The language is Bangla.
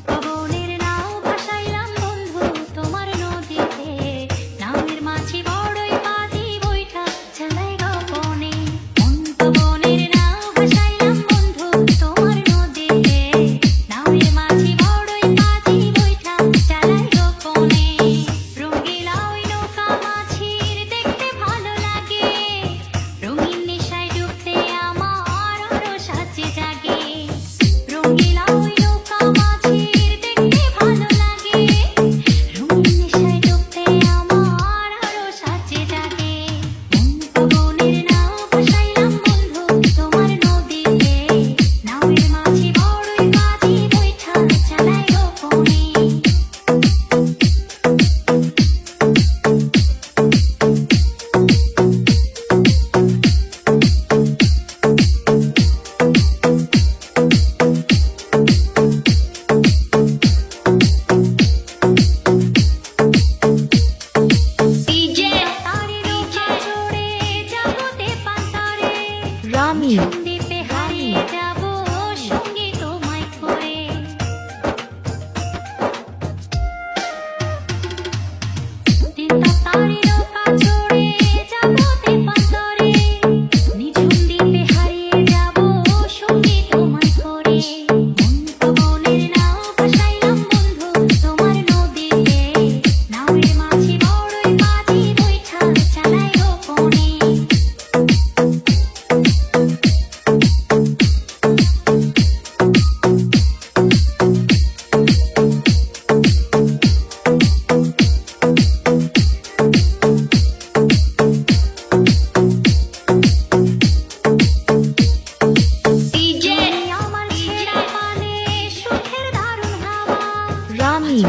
পবনের নাও ভাসাইলাম বন্ধু তোমার নদীতে, নামের মাঝি বড়ই বাজি বইটা চালাই গোপনে। পবনের নাও ভাসাইলাম বন্ধু তোমার নদীতে, নামের মাঝি বড়ই বাজি বইটা চালাই গোপনে। রঙিলা ওই নৌকা মাঝির দেখতে ভালো লাগে, রঙিন নেশায় ডুবতে আমার আরো সাজে জাগে। রঙিলা ওই নৌকা মাঝির দেখতে ভালো লাগে, রঙিন নেশায় ডুবতে আমার আরো সাজে জাগে। পবনের নাও ভাসাইলাম বন্ধু তোমার নদীতে, নামের মাঝি বড়ই বাজি বইটা চালাই গোপনে। রামি দ্বীপে হারিয়ে যাব সঙ্গী তোমায় করে। তারি নৌকা চড়ে যাব তেপান্তরে, নিঝুম দ্বীপে হারিয়ে যাব সঙ্গী তোমায় করে। পবনের নাও ভাসাইলাম বন্ধু তোমার নদীতে, নামের মাঝি বড়ই বাজি বইটা চালাই গোপনে। আমার ছেঁড়া পানে সুখের দারুণ হাওয়া, রামি